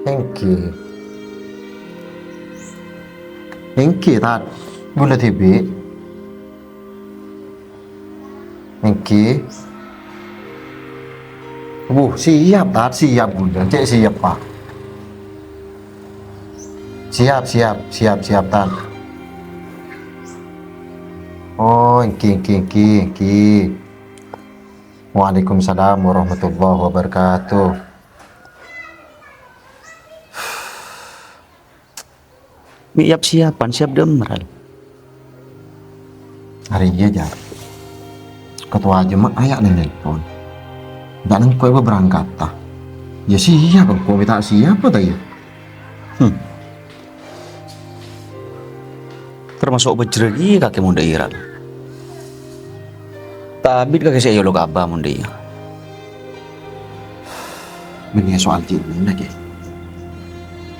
Engki. Engki tat. Boleh tibi. Engki. Siap tat, siap bunda. Cek siap pak. Siap tat. Oh, engki. Waalaikumsalam warahmatullahi wabarakatuh. Siap demeral. Hari iya jar. Ketua jemaah ayak nih nelpon. Dan kau berangkat tah. Ya siap, kau minta siapa tah ya? Termasuk bejregi kakek muda iral. Tabit kakek saya lo kaba muda iya. Ini soal jinna ke.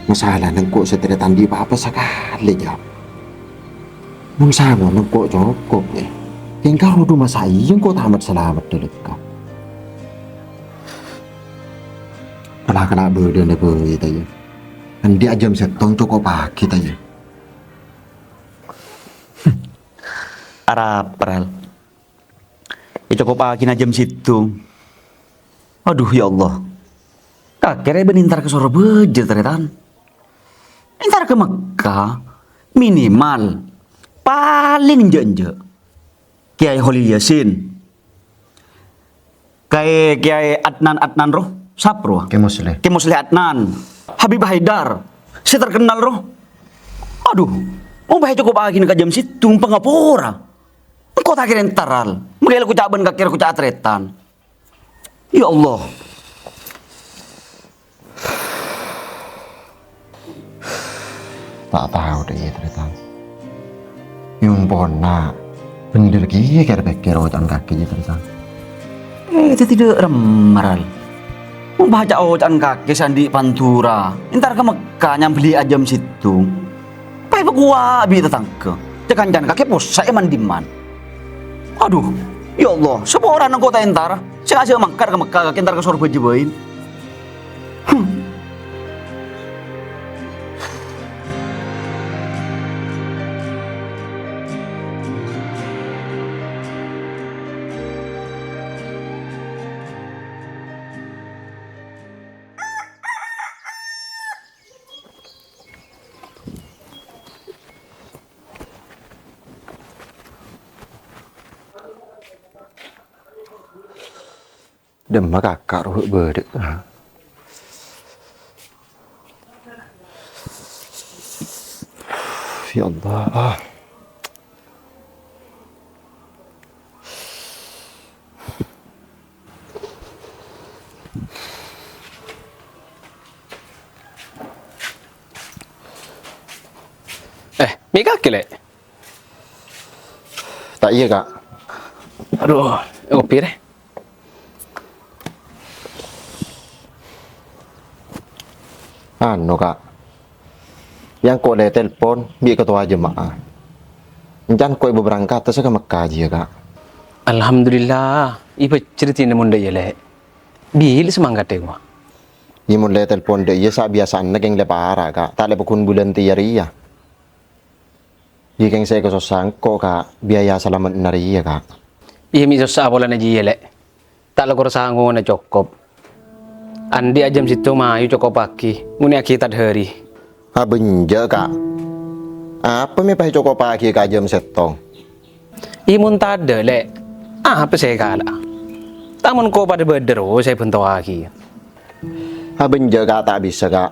Masalah nengko setelah tandi apa sekali jawab. Nung sama nengko cukup ya. Yang kau udah masa yang kau tamat selamat dulu kau. Pernah kena berdan apa itu ya. Andi ajam setong cukup pagi tanya. Arab peral. Ya cukup pagi jam situ. Aduh ya Allah. Kakeknya benintar ke soro bejer teretan. Intar ke Mekah minimal paling enje Kiai Holil Yasin, Kiai Adnan roh, sapro. Ke muslim. Kiai Musleh Adnan, Habib Haidar, si terkenal roh. Aduh, mau bahaya cukup pagi ke jam situ pengapura. Engkau tak kira taral, mungkin aku caban kira aku atretan. Ya Allah. Tak tahu deh ya cerita. Yung pona bener kia kira pikir ojan kaki ya cerita. Itu tidak remaral. Mau baca ojan kaki sandi pantura. Ntar ke Mekah nyambeli ajam situ. Pai gua bi tetangke. Cekan jan kaki pos saya mandiman. Aduh, ya Allah, semua orang kota entar. Saya aja mangkar ke Mekah kaki ntar ke surga jebain. Demam kakak roh berdek. Ya Allah. Mika kile. Tak iya kak. Aduh, kopi deh. Anu kak. Yang kau le telepon bi ketua jemaah. Jangan kau berangkat terus ke Mekah aja ya kak. Alhamdulillah, ibu ceritain munda yele. Bil semangat deh gua. Imun le telepon deh ya biasa anak yang le parah kak. Tak le pekun bulan tiari ya. Jika saya kesosangko kak biaya selamat nari ya kak. Iya miso sa bola na yele. Tak lo sango na cukup. Andi ajam situ mayu cukup pagi. Muni kita hari. Benja kak. Apa mi pakai cukup pagi kak jam setong? Imun tada le. Apa saya kala? Tamun ko pada bedero saya bentuk lagi. Benja kak tak bisa kak.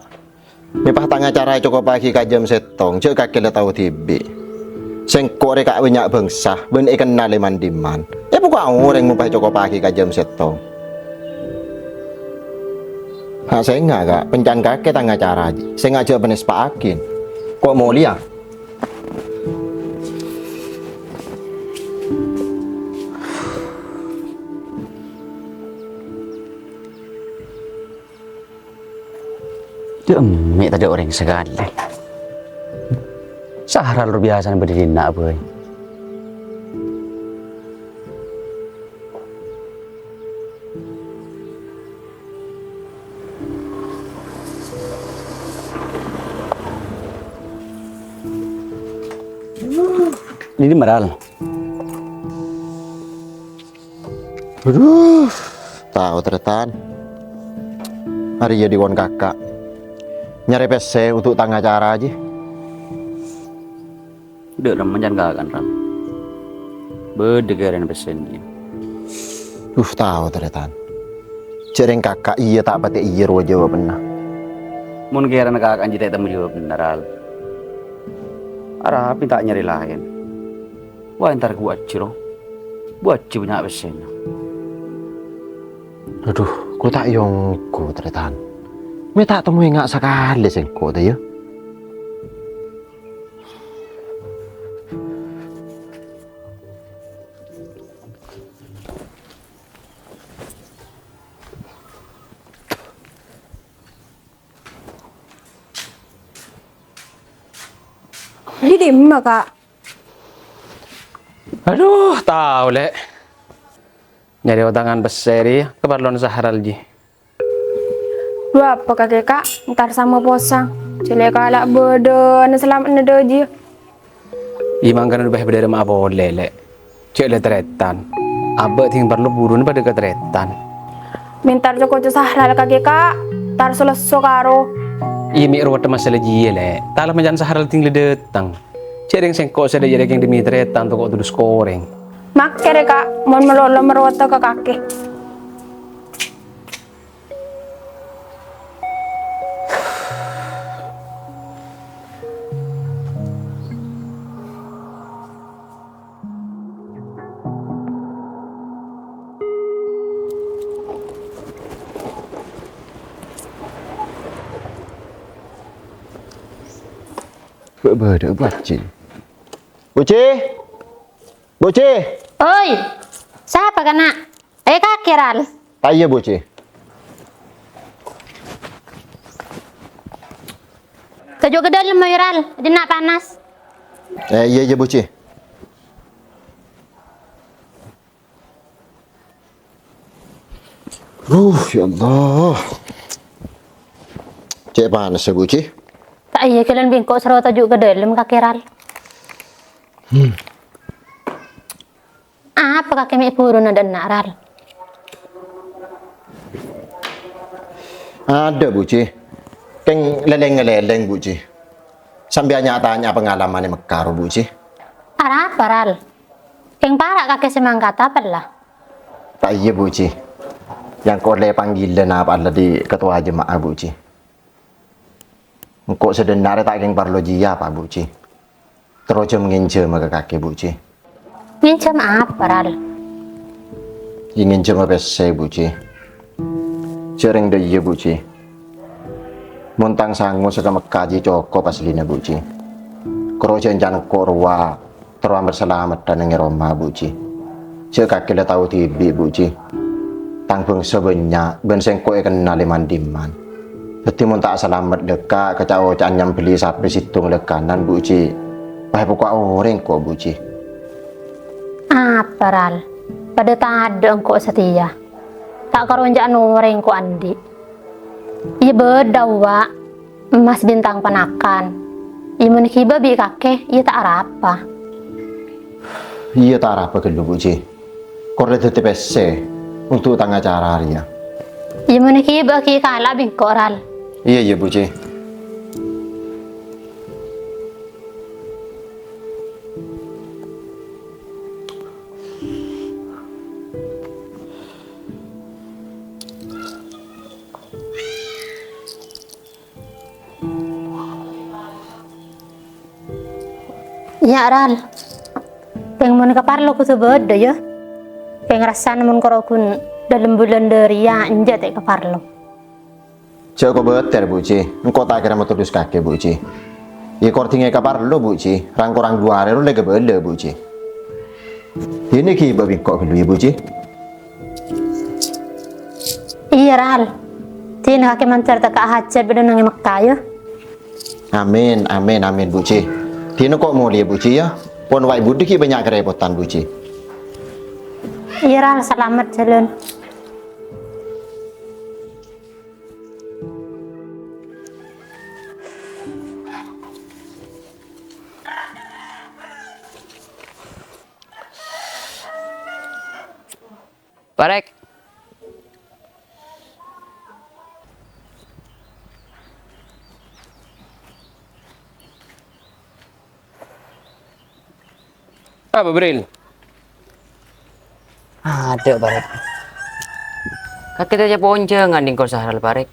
Mi tengah cara cukup pagi kak jam setong. Cek kak kira tahu tibi. Sengkore kak banyak bangsa. Ben ikan nale mandiman. Ya bukan orang mau pakai cukup pagi kak jam setong. Saya enggak kak, pencan kakek tengah cara aja. Saya enggak coba penispakin. Kok mau lihat? Demi tadi orang sekali. Sahara luar biasa berdiri nak boy. Ini meral. Aduh, tahu teretan. Hari jadi kon kakak. Nyari PC untuk tangga acara aja. Dek ram jangan kakan ram. Bedegaran pesen dia. Tahu teretan. Cereng kakak iya tak pati iya ruwa jawab benar. Mun kira nak akan jadi temu jawab beneral. Arah api tak nyari lain. Wah ntar gua ciro. Buat banyak pesen. Aduh, ku tak yongku teretan. Me tak temui ngak sekali sengko tu ya. Di dimma kak. Aduh, tahu lek. Nyari otangan beseri keperluan Sahral ji. Dua apa kakek kak? Ntar sama posa. Cile kalak bodoh, na selamat na doji. Imang kan udah berdiri ma boleh lek. Cek le tretan. Abah ting perlu burun pada ketretan. Mintar joko sahral kakek kak. Tar seleso karo. Imi ruwet masalah ji lek. Talah menjan Sahral ting le detang. Cering sengkok sada jadi yang demi tretan tuh kok tudus koreng. Mak kere kak, mon melolo merwata ke kakek. Berde baci. Buci. Buci. Oi, siapa kena? Kakek Ral. Tak iya buci. Kejuk ke dalam mau Ral, dia nak panas. Iya iya buci. Ya Allah. Cek panas ya buci. Tak iya kalian bingkok seru tajuk ke dalam kakek Ral. Apa kakek mi purun ada nak Ral? Ada buci. Keng leleng-leleng buci. Sambil nyatanya pengalaman yang mekar buci. Apa Ral? Keng parak kakek semangkat apa lah? Tak iya buci. Yang kau le panggilan apa ada di ketua jemaah buci. Engkau sedenarnya tak keng parlo jia apa buci. Terus menginjam ke kakek buci. Ngincam apa Ral? Ingin jema PC buci. Sering dah iya buci. Montang sangu seka mekaji coko paslina buci. Kerojan jan korwa teruang berselamat dan nengi Roma buci. Cek kakek dah tahu tibi buci. Tanggung sebenyak ben sengko kenal mandiman. Beti mun tak selamat deka kecau canyam beli sampai situng lekanan buci. Pai pokok orang kok buci. Apa Ral? Pada tak ada engkau setia. Tak karonjaan orang ko andi. Iya beda wa. Mas bintang panakan. Iya menikah babi kakek. Iya tak apa. Iya tak apa kelu buci. Korle tetep PC untuk tang acara hari ya. Iya menikah baki kalah bingkok Ral. Iya iya buci. Ya Ral. Peng mun kaparlo ku sebeda ya. Peng rasan mun korokun dalam bulan dari ya injak tak kaparlo. Cek kau beter buci. Engkau tak kira mau terus kakek buci. Iya kortingnya kapar lo buci. Rang dua hari lo lagi bela buci. Ini ki babi kok kelu buci. Iya Ral. Tina kakek mancar tak hajat beda nangi Mekah ya. Amin amin amin buci. Tino kok mau lihat buci ya. Pon wai budi ki banyak kerepotan buci. Iya Ral selamat jalan. Parek. Apa Bril? Ada Parek. Kakek aja ponceng anding kau sahral Parek.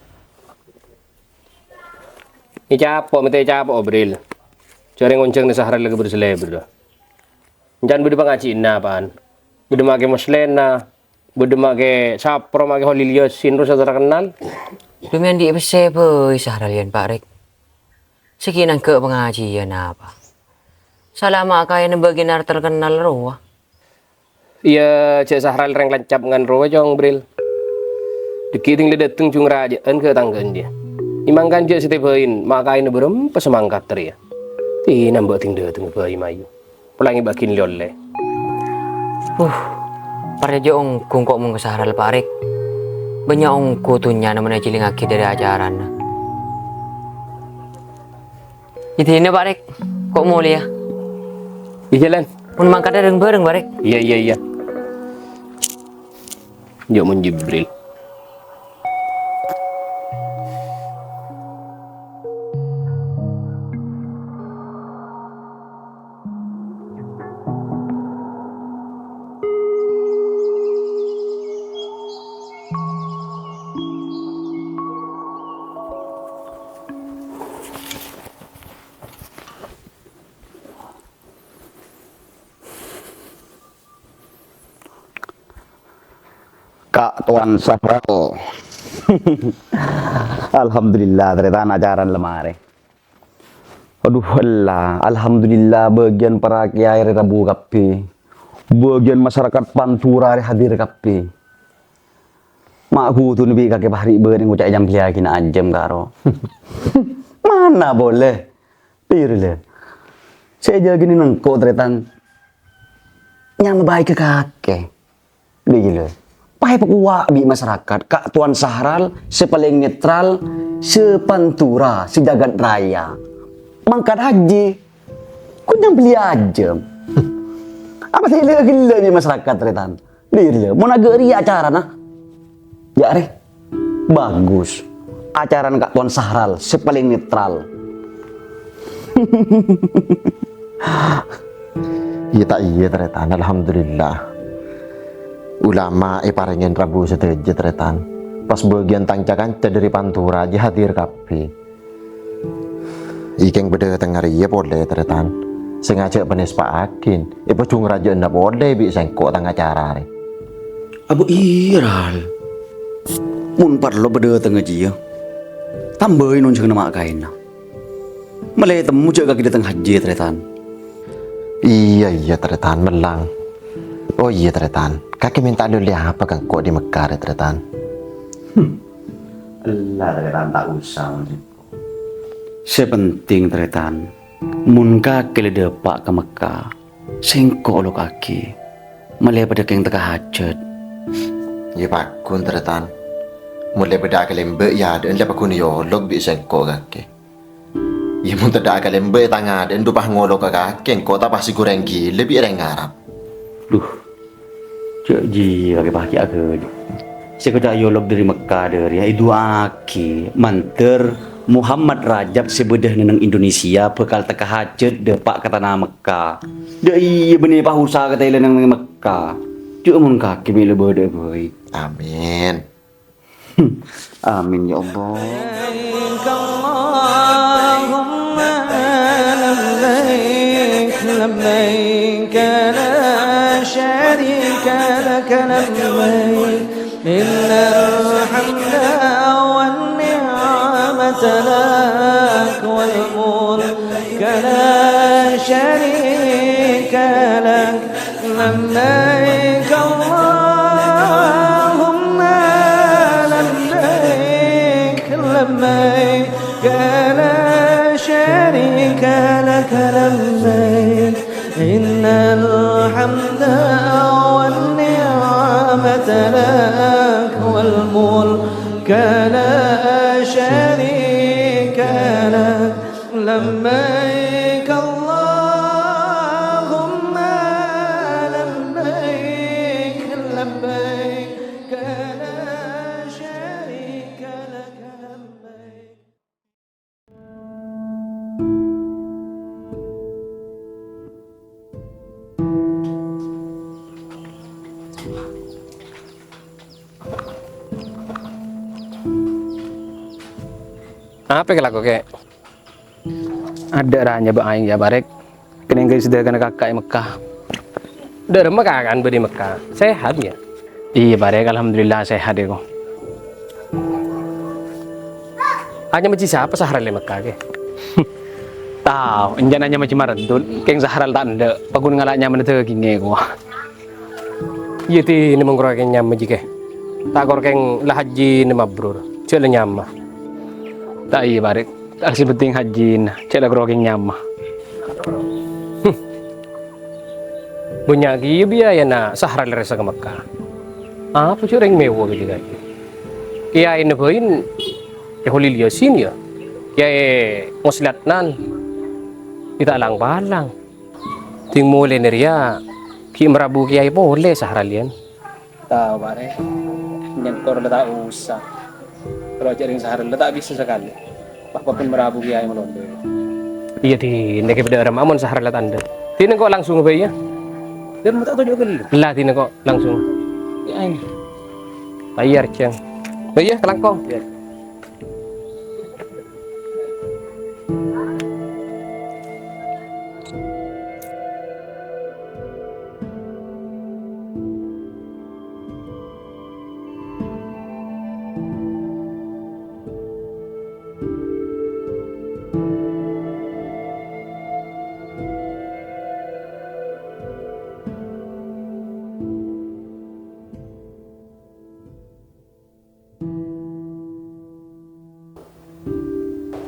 Ini capok, minta capok Bril. Cari ngonceng ni sahara lagi berseleber dah. Jangan berdua ngaji apaan. Berdua make muslena, berdua make sapro, make holiliosin, terus saudara kenal. Lumayan di bersebe sahralian Parek. Sekian ke pengajian apa? Salama kaya bagian terkenal roh. Iya, cek sahral reng lancap ngan roh jong Bril. Dikiting le dateng cung rajaan ke tanggan dia. Imang kan cek setipain, makain berem pesemangkat teriak. Ti nambah ting dateng bayi mayu. Pelangi bakin lole. Pada jong kok mung sahral Parek. Banyak ongko tunya namanya ciling aki dari ajaran. Itu ini Parek. Kok mulia? Di jalan. Pun mangkat bareng Parek. Iya. Yuk mun Jibril. Kak Tuan Sahral. Alhamdulillah teretan ajaran lemari. Aduh Allah, alhamdulillah bagian para kiai Rabu kapi. Bagian masyarakat Pantura hadir kapi. Makku tu nabi kaki bahari ber ngucap jam dia kina anjem karo. Mana boleh. Pirle. Saya jadi nengko teretan. Yang baik ke kakek. Begini. Pai pekuwa bi masyarakat Kak Tuan Sahral sepaling netral sepantura sejagat raya mangkat haji ku yang beli aja apa sih gila ni masyarakat retan dia mau nagari acara nah ya re bagus acara Kak Tuan Sahral sepaling netral. Iya teretan alhamdulillah. Ulama parengen Rabu seteje teretan. Pas bagian tangcakan dari Pantura aja hadir kapi. Ikeng beda tengah iya boleh teretan. Sengaja penis Pak Akin. Ibu cung raja ndak boleh bi sengkok tengah cara re. Abu iral. Mun parlo beda tengah jia. Tambahin nunceng nama kain. Malay temu jaga kita tengah haji teretan. Iya teretan melang. Oh iya teretan, kakek minta dulu apa kan kok di Mekah teretan? Allah teretan tak usah. Sepenting teretan, mun kakek ledepak ke Mekah, sengkok lo kaki, mulai pada keng tengah hajat. Ya pakun teretan, mulai pada kelembe ya dan lepas kun yolog bi sengkok kakek. Ya mun tidak kelembe tangga dan dupah ngolok ke kakek, kok tak pasti kurang gila bi orang Arab. Duh. Cik ji kaki pagi aku. Sekedar yolog dari Mekah dari itu aki manter Muhammad Rajab sebedah neneng Indonesia bekal teka hajat depak ke tanah Mekah. Dia iya benih pahusa kata ilan neng Mekah. Cuk mun kaki bila bode boy. Amin. Amin ya Allah. لبيك لا شريك لك لبيك إن الحمد والنعمة لك والملك لا شريك لك لبيك اللهم لبيك لبيك لا شريك لك لبيك إن الحمد والنعمة لك والملك لا شريك لك لبيك اللهم لبيك لبيك Apa yang laku kek? Ada ranya bang aing ya barek. Kena guys sudah kena kakak Mekah. Udah Mekah kan beri Mekah. Sehat ya? Iya barek, alhamdulillah sehat ya kok. Hanya macam siapa Sahral di Mekah ke? Tahu, enjan hanya macam maradul. Keng Sahral tak ada. Pagun ngalaknya mana tu kini ko. Iya ti ni mengkoreng nyam ke. Tak koreng lah haji ni mabrur. Cela nyam. Tak iya barek. Tak penting haji na. Cela koreng nyam. Banyak lagi biaya na Sahral resa ke Mekah. Apa curang mewah gitu kan? Kiai ni bain, Holil Yasin ya. Kiai muslatnan, kita lang balang. Ting mulai neria, ki merabu kiai boleh Sahralian. Tahu bare, nyentor tak usah. Kalau jaring Sahral tak bisa sekali. Apapun merabu kiai melonde. Iya ti, nek pada orang amon Sahral tanda. Tina kok langsung bayi ya? Dia mau tak tahu juga lah. Tina kok langsung. Bayar ceng. Bayar kelangkong.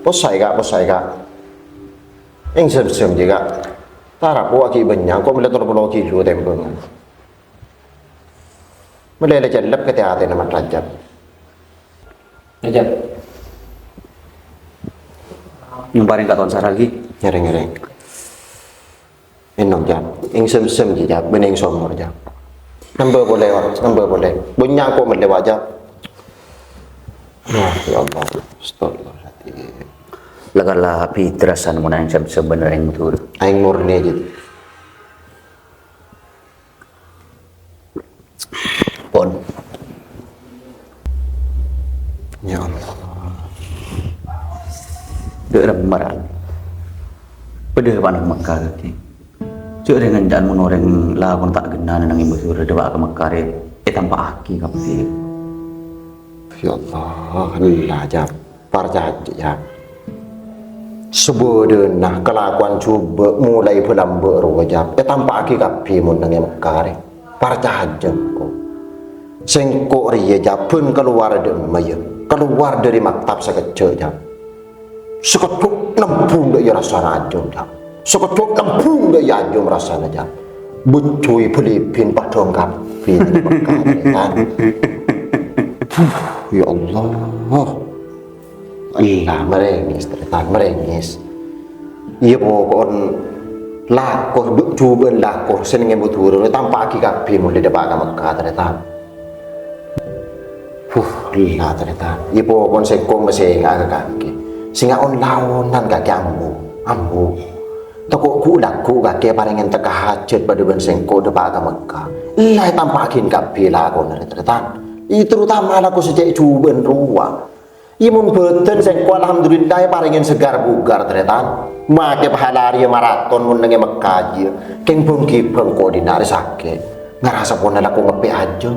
Posai kak. Yang sem-sem juga. Tara po aki banyak, kok melihat orang ki lu tempeng. Melihat jalap ke teater nama rajab. Rajab. Yung paring katon Sahral lagi. Ngereng. Enong jam. Yang sem-sem juga, bening somor jam. Number boleh. Banyak kok melihat jam. Ya Allah. Astagfirullahaladzim. Lagalah pitrasan mo na yung sebenarnya yang betul. Aing murni aja. Pon. Ya Allah. Dek ramaran. Pada panah Mekah lagi. Cuk dengan jangan menoreng lakon tak genana nang ibu surah dewa ke Mekah tanpa aki kapi. Ya Allah, Allah jam. Parjaji jam. Sebenarnya kelakuan coba mulai pelambak roh jam. Tanpa aki kapi mun nang Mekah parjaji ko. Sengkok ria jam pun keluar dari maktab sekecil jam. Sekecuk lempung dak ya rasa rajum jam. Sekecuk lempung dak ya rajum rasana jam. Bucuy Filipin padong kapi di Mekah kan. Ya Allah. Allah merengis. Iya pokon lakoh coba lakoh senenge butur tanpa aki kapi mulai depak ka Mekah ternyata. Allah ternyata. Iya pokon sekong masih ngak kaki. Singa on lawonan kaki ambu. Toko ku kaki paringen teka hajat pada ben sengko depak ka Mekah. Iya tanpa aki kapi lakon ternyata. Itu terutama laku sejak cuban ruang. Imun beten sengko alhamdulillah paringin segar bugar ternyata. Make pahalari maraton mun nang Mekah aja. Keng bengki bengko dinari sakit. Ngerasa pun laku ngepe aja.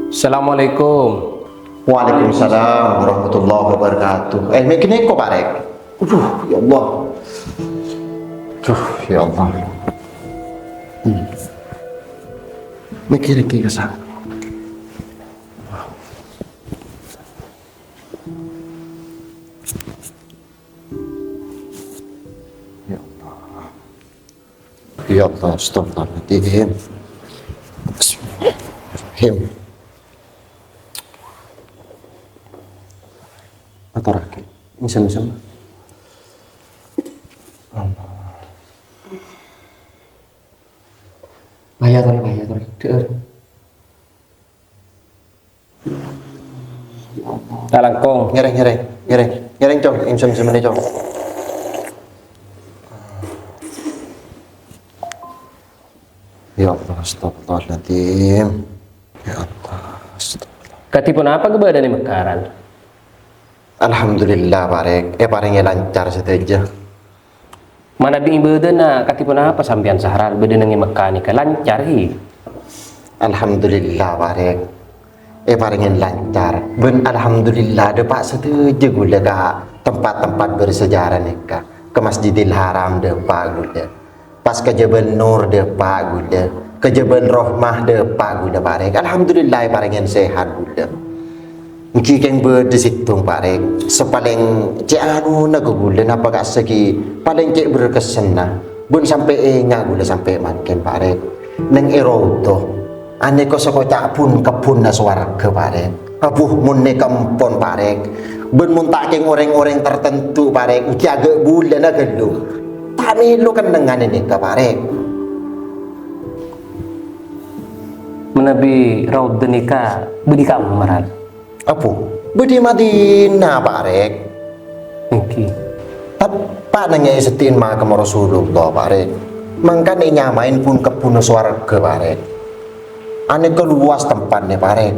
Assalamualaikum. Waalaikumsalam warahmatullahi wabarakatuh. Mikirnya kok parek? Ya Allah. Ya Allah. Mikirin ke sana. Ya Allah. Ya Allah, astagfirullahaladzim. Bismillahirrahmanirrahim. Atau rakit. Misal-misal. Bahaya tadi. Langkong. Ngereng cong, insem-insem ini cong. Ya Allah, astagfirullahaladzim. Ya Allah, astagfirullah. Katipun apa kebadan mekaran? Alhamdulillah parek, parengnya lancar saja. Mana bi bedena katipun apa sampean Sahral bedena ngi mekanika lancar hi. Alhamdulillah parek, parengnya lancar. Ben alhamdulillah depak setuju gula ka tempat-tempat bersejarah nika. Ke Masjidil Haram depak gula. Pas ke Jabal Nur depak gula. Ke Jabal Rahmah depak gula parek. Alhamdulillah parengnya sehat gula. Mungkin yang berdisitung parek sepaling cik anu na gugulan apa kak segi paling cik berkesan na bun sampai enga gula sampai makin parek neng eroto ane ko sekocak pun kepun na suara ke parek abuh mun ne kampon parek bun mun taking orang-orang tertentu parek mungkin agak bulan na gedung tak milu kan dengan ini ke parek Menabi raud denika bedi kamu maral. apa bedi Madinah parek Oke. Pak nanya setin mah ke Rasulullah parek mangkane nyamain pun kebun swarga parek ane keluas tempatnya parek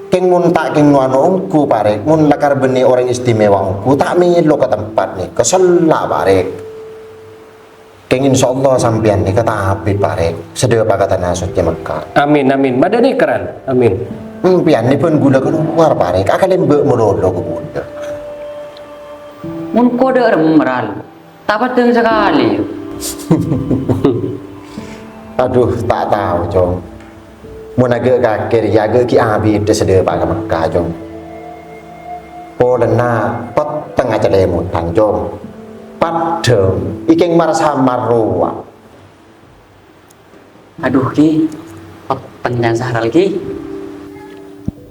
keng mun tak keng nuano ongku parek mun lakar beni orang istimewa ongku tak milo ke tempat nih kesela parek keng insyaallah sampean nih kata habib parek sedaya pakatan nasutnya Mekah Amin amin. Madani keran. Amin. pian nih pun gula keluar parek akan mbek melolo ke bunda Mun kode meral. Tak penting sekali. aduh tak tahu jong mun agak kakir ya agak ki abi de sedaya pak Mekah jong polena pot tengah celemutan jong padem ikeng marasa marwa Aduh ki, penjan Sahral ki.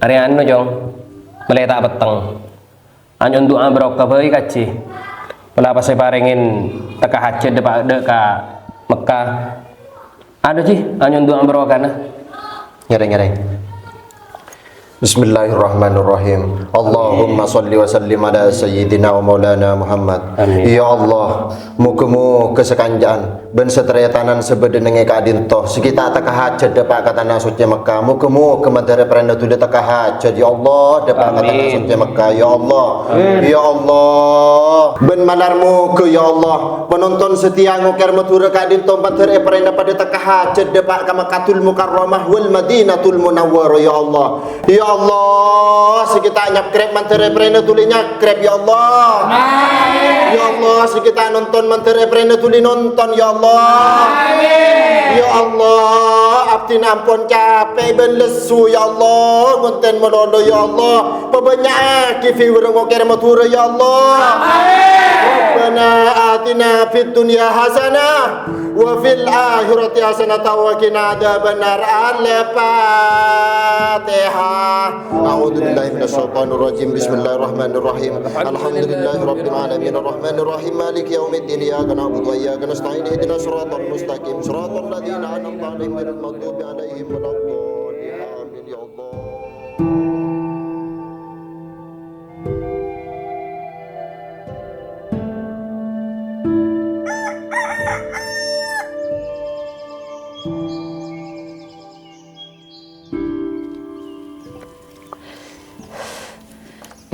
Hari anu jong. Mulai tak peteng. Anyon doa barokah bae kaci. Pala pas saya parengin teka hajat depak ka Mekah. Ada sih anyon doa barokah na. nyereng-nyereng Bismillahirrahmanirrahim. Allahumma salli wa sallim ala sayyidina wa maulana Muhammad. Amin. Ya Allah, muka-muka kesekanjaan ben seteretanan sebedenenge kadin toh sekita taka hajat depak kata nasutnya Mekah. Muka-muka madara peranda tu taka hajat ya Allah depak kata Amin. nasutnya Mekah ya Allah. Ya Allah, ben manarmu ke ya Allah. Penonton setia ngukir matura kadin toh madara peranda pada taka hajat depak ka Mekahul Mukarramah wal Madinatul Munawwarah ya Allah. Ya Allah, sekita nyakrep mantere prene tuli nyakrep ya Allah. Amin. Ya Allah, sekita nonton mantere prene tuli nonton ya Allah. Amin. Ya Allah, abdi nampun capek ben lesu ya Allah, ngonten melolo ya Allah. Pebanyak kifi urang ngokir matura ya Allah. Amin. Rabbana atina fid dunya hasanah wa fil akhirati hasanah wa qina adzabannar. Al-Fatihah. A'udzu billahi minasyaitonir rajim. Bismillahirrahmanirrahim. Alhamdulillahirabbil alamin arrahmanir rahim maliki yaumiddin iyyaka na'budu wa iyyaka nasta'in ihdinas siratal mustaqim siratal ladzina an'amta 'alaihim ghairil maghdubi 'alaihim waladdallin. Amin ya Allah.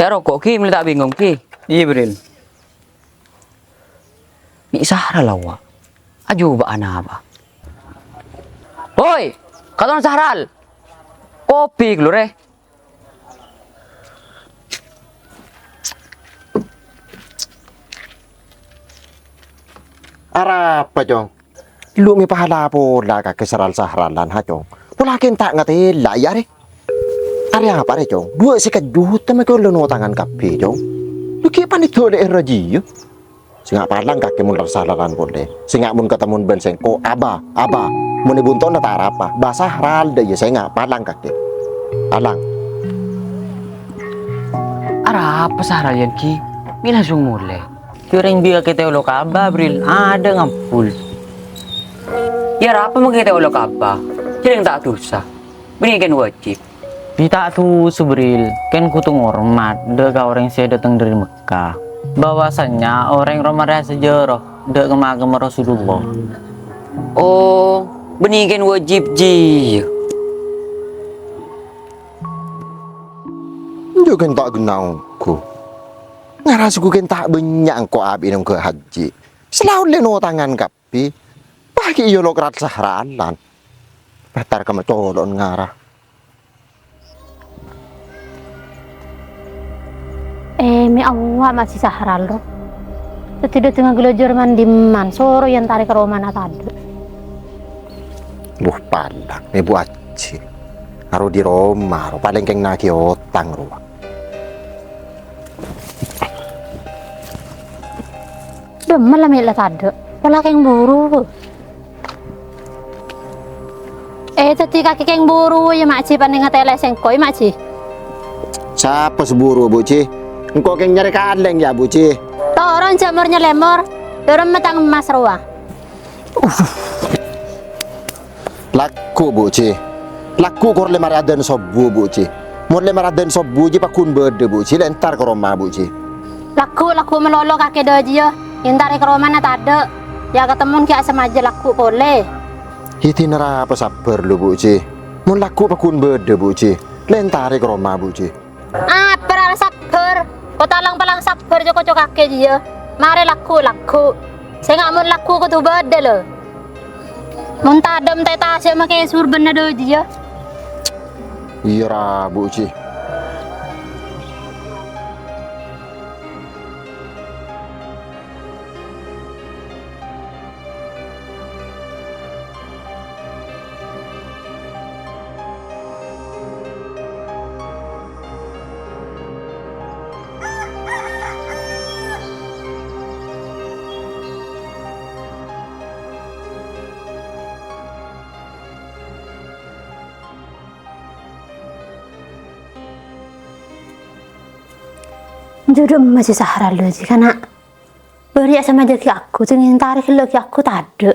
Ya rokok ki, mulai tak bingung ki. Iya Bril. Bi Sahral awak. Aju ba apa? Woi, katon Sahral. Kopi keluar Apa jong? Lu mi pahala pola ka kesaral-sahralan ha jong. Pola ken tak ngati la ya re. Ari apa re jong? Dua sekejut te me ko leno tangan kape jong. Lu ki panit tole raji yo. Singa palang kake mun sahralan boleh. Singa mun ketemu ben sengko aba mun ibunton ta apa. Basah ral de ya singa palang kake. Alang. Ara apa Sahral yan ki? Mina sung mulai. Kirain biga kita ulo kaba, Bril. Ada ngampul. Ya apa mo kita ulo kaba? Kirain tak tusa. Binigyan wajib. Kita tuh Subril, kan kutung hormat, deka orang saya datang dari Mekah. Bahwasannya orang Ramadan sejarah, dek kemagam Rasulullah. Oh, Benikan wajib ji. Juga tak genau ku. Ngaras ku kan tak banyak ko abi nang ke haji. Selalu leno tangan kapi. Pagi yo lo kerat sahralan. Petar ka macolon ngarah. Mi awak masih sahral lo. Tidak tengah gelojor mandiman, soro yang tarik ke Roma tadi. Buh palang, ni buat ci. Aru di Roma, paling keng naki otang ruang. Demen lah mila tadi. Pola keng buru. Tadi kaki keng buru ya makci pandeng ngatele sengkoi makci. Siapa seburu buci? Engkau keng nyari kaleng ya buci. Orang jamurnya lemor, dorong matang emas ruang. Laku buci. Laku kor lemar aden sobu buci. Mur lemar aden sobu ji pakun berde buci. Lentar ke Roma buci. Laku melolo kaki doji yo. Yang tarik ke Roma tadi. Ya ketemu ki asam aja laku boleh. Hiti nara apa sabar lu buci. Mur laku pakun berde buci. Lentar ke Roma buci. Apa sabar? Kau talang-palang sabar joko kaki dia. Mari laku. Saya nggak mau laku kau tuh beda lo. Muntah dem teta saya makai surban ada dia. Iya ra buci. Jodoh masih sahara lo sih karena beri sama jadi aku ingin tarik lo ki aku tadi.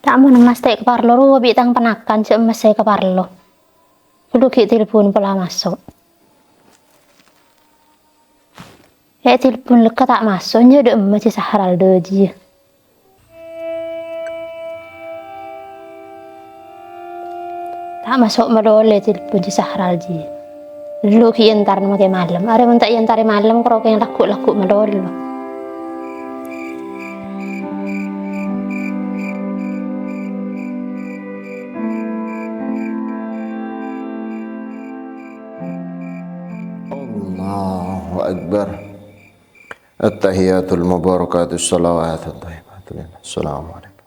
Tak mau mas tek parlo ru bitang penakan cek mas saya ke parlo. Kudu ki telepon pola masuk. Telepon leka tak masuk jodoh masih sahara lo sih. Tak masuk medole telepon di sahral ji. Lu ki entar nama ke malam. Are mun tak entar malam karo ke laku medole. Allahu Akbar. At-tahiyatul mubarakatus salawatul thayyibatul. Assalamualaikum.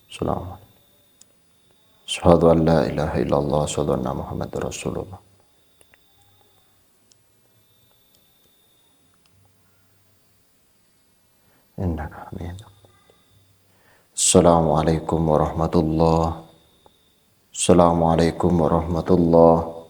Assalamualaikum. Asyhadu an la ilaha illallah, asyhadu anna Muhammadar Rasulullah. Innaka hamid. Assalamualaikum warahmatullahi. Assalamualaikum warahmatullahi.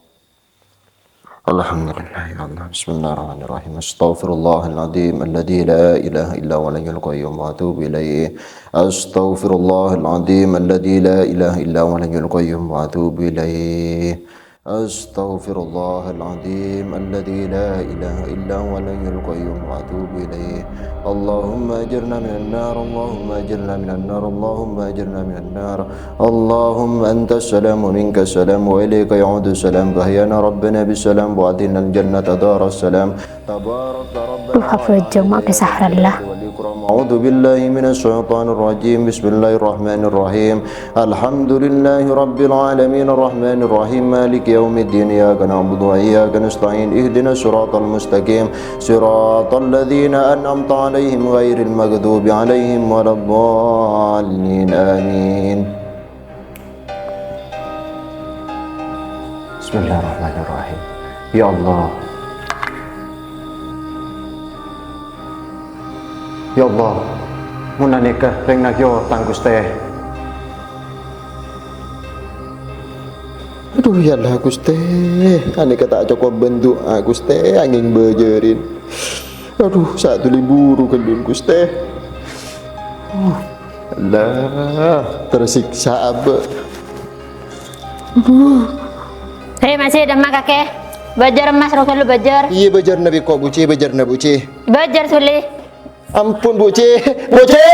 Alhamdulillah ya Allah. Bismillahirrahmanirrahim. Astaghfirullahaladzim alladzi la ilaha illa huwal hayyul qayyum wa atubu ilaih. Astaghfirullahaladzim alladzi la ilaha illa huwal hayyul qayyum wa atubu ilaih. Astaghfirullahaladzim alladzi la ilaha illa huwal hayyul qayyum wa atubu ilaih. Allahumma ajirna minan nar, Allahumma ajirna minan nar, Allahumma ajirna minan nar. Allahumma antas salam wa minkas salam wa ilayka ya'udu salam. Bahyana rabbana bisalam wa atina al-jannata daras salam. Tabarak rabbana. Hafal jamaah kesahrallah. A'udzu billahi minasy syaithanir rajim. Bismillahirrahmanirrahim. Alhamdulillahi rabbil alamin arrahmanir rahim maliki yaumiddin. Iyyaka na'budu wa iyyaka nasta'in. Ihdinas siratal mustaqim. Siratal ladzina an'amta 'alaihim ghairil maghdubi 'alaihim waladdallin. Amin. Bismillahirrahmanirrahim. Ya Allah. Ya Allah, muna nikah ring nagyo tanggus teh. Aduh ya lah Gusti, ane kata cukup bentuk Gusti angin bejerin. Aduh satu liburu kendun Gusti. Allah tersiksa abah. Hei masih demak kakek. Bajar mas rokok lu bajar. Iya bejar nabi kok buci, bejar na buci. Bajar suli. Ampun buci, buci.